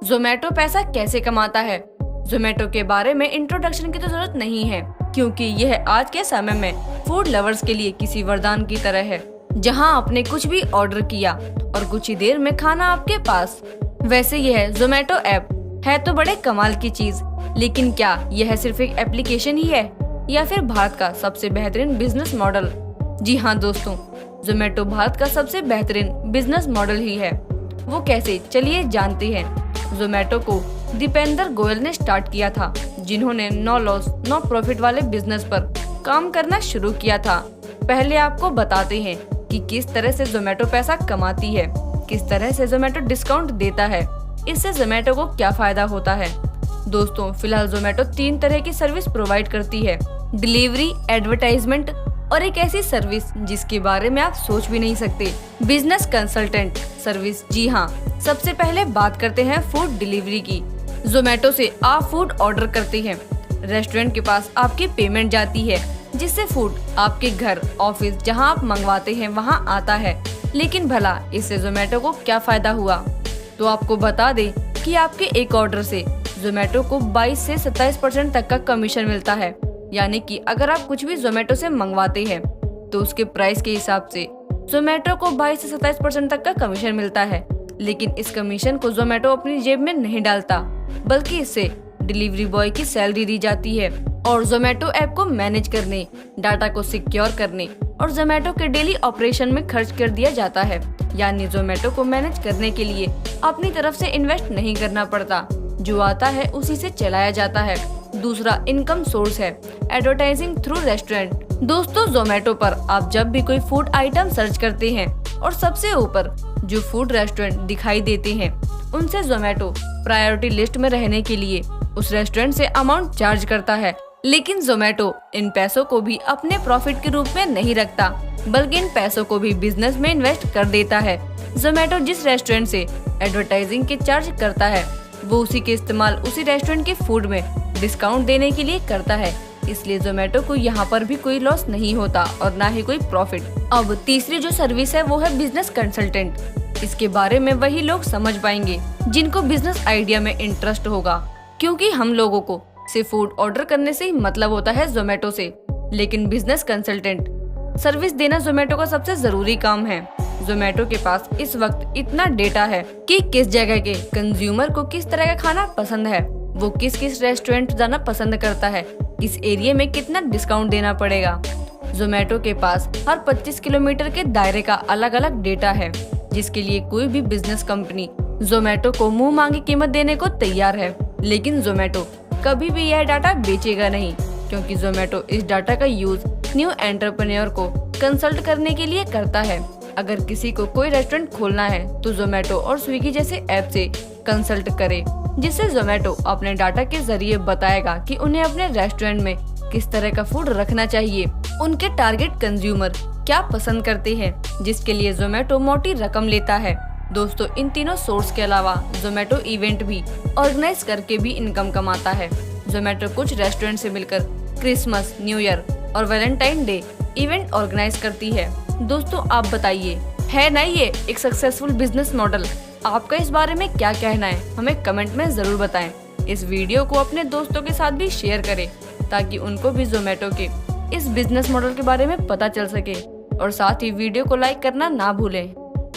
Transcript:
जोमेटो पैसा कैसे कमाता है? जोमेटो के बारे में इंट्रोडक्शन की तो जरूरत नहीं है, क्योंकि यह आज के समय में फूड लवर्स के लिए किसी वरदान की तरह है, जहां आपने कुछ भी ऑर्डर किया और कुछ ही देर में खाना आपके पास। वैसे यह जोमेटो ऐप है तो बड़े कमाल की चीज, लेकिन क्या यह सिर्फ एक एप्लीकेशन ही है या फिर भारत का सबसे बेहतरीन बिजनेस मॉडल? जी हाँ दोस्तों, जोमेटो भारत का सबसे बेहतरीन बिजनेस मॉडल ही है। वो कैसे, चलिए जानते हैं। जोमेटो को दीपेंद्र गोयल ने स्टार्ट किया था, जिन्होंने नो लॉस नो प्रॉफिट वाले बिजनेस पर काम करना शुरू किया था। पहले आपको बताते हैं कि किस तरह से जोमेटो पैसा कमाती है, किस तरह से जोमेटो डिस्काउंट देता है, इससे जोमेटो को क्या फायदा होता है। दोस्तों, फिलहाल जोमेटो 3 तरह की सर्विस प्रोवाइड करती है: डिलीवरी, एडवर्टाइजमेंट और एक ऐसी सर्विस जिसके बारे में आप सोच भी नहीं सकते, बिजनेस कंसल्टेंट सर्विस। जी हाँ, सबसे पहले बात करते हैं फूड डिलीवरी की। जोमेटो से आप फूड ऑर्डर करते हैं, रेस्टोरेंट के पास आपकी पेमेंट जाती है, जिससे फूड आपके घर, ऑफिस, जहां आप मंगवाते हैं वहां आता है। लेकिन भला इससे जोमेटो को क्या फायदा हुआ? तो आपको बता दें कि आपके एक ऑर्डर से जोमेटो को 22 से 27% तक का कमीशन मिलता है। यानी कि अगर आप कुछ भी जोमेटो से मंगवाते हैं तो उसके प्राइस के हिसाब से जोमेटो को 22 से 27% तक का कमीशन मिलता है। लेकिन इस कमीशन को जोमेटो अपनी जेब में नहीं डालता, बल्कि इससे डिलीवरी बॉय की सैलरी दी जाती है और जोमेटो ऐप को मैनेज करने, डाटा को सिक्योर करने और जोमेटो के डेली ऑपरेशन में खर्च कर दिया जाता है। यानी जोमेटो को मैनेज करने के लिए अपनी तरफ से इन्वेस्ट नहीं करना पड़ता, जो आता है उसी से चलाया जाता है। दूसरा इनकम सोर्स है एडवर्टाइजिंग थ्रू रेस्टोरेंट। दोस्तों, जोमेटो पर आप जब भी कोई फूड आइटम सर्च करते हैं और सबसे ऊपर जो फूड रेस्टोरेंट दिखाई देते हैं, उनसे जोमेटो प्रायोरिटी लिस्ट में रहने के लिए उस रेस्टोरेंट से अमाउंट चार्ज करता है। लेकिन जोमेटो इन पैसों को भी अपने प्रॉफिट के रूप में नहीं रखता, बल्कि इन पैसों को भी बिजनेस में इन्वेस्ट कर देता है। जोमेटो जिस रेस्टोरेंट से एडवर्टाइजिंग के चार्ज करता है, वो उसी के इस्तेमाल उसी रेस्टोरेंट के फूड में डिस्काउंट देने के लिए करता है। इसलिए जोमेटो को यहाँ पर भी कोई लॉस नहीं होता और ना ही कोई प्रॉफिट। अब तीसरी जो सर्विस है वो है बिजनेस कंसल्टेंट। इसके बारे में वही लोग समझ पाएंगे जिनको बिजनेस आइडिया में इंटरेस्ट होगा, क्योंकि हम लोगों को सिर्फ फूड ऑर्डर करने से ही मतलब होता है जोमेटो से, लेकिन बिजनेस कंसल्टेंट सर्विस देना जोमेटो का सबसे जरूरी काम है। जोमेटो के पास इस वक्त इतना डेटा है कि किस जगह के कंज्यूमर को किस तरह का खाना पसंद है, वो किस किस रेस्टोरेंट जाना पसंद करता है, किस एरिया में कितना डिस्काउंट देना पड़ेगा। जोमेटो के पास हर 25 किलोमीटर के दायरे का अलग अलग डेटा है, जिसके लिए कोई भी बिजनेस कंपनी जोमेटो को मुंह मांगी कीमत देने को तैयार है। लेकिन जोमेटो कभी भी यह डाटा बेचेगा नहीं, क्योंकि जोमेटो इस डाटा का यूज न्यू एंटरप्रेन्योर को कंसल्ट करने के लिए करता है। अगर किसी को कोई रेस्टोरेंट खोलना है तो जोमेटो और स्विगी जैसे ऐप से कंसल्ट करे, जिससे जोमेटो अपने डाटा के जरिए बताएगा कि उन्हें अपने रेस्टोरेंट में किस तरह का फूड रखना चाहिए, उनके टारगेट कंज्यूमर क्या पसंद करते हैं, जिसके लिए जोमेटो मोटी रकम लेता है। दोस्तों, इन तीनों सोर्स के अलावा जोमेटो इवेंट भी ऑर्गेनाइज करके भी इनकम कमाता है। जोमेटो कुछ रेस्टोरेंट से मिलकर क्रिसमस, न्यू ईयर और वैलेंटाइन डे इवेंट ऑर्गेनाइज करती है। दोस्तों, आप बताइए, है ना ये एक सक्सेसफुल बिजनेस मॉडल? आपका इस बारे में क्या कहना है, हमें कमेंट में जरूर बताएं। इस वीडियो को अपने दोस्तों के साथ भी शेयर करें, ताकि उनको भी जोमेटो के इस बिजनेस मॉडल के बारे में पता चल सके। और साथ ही वीडियो को लाइक करना ना भूलें।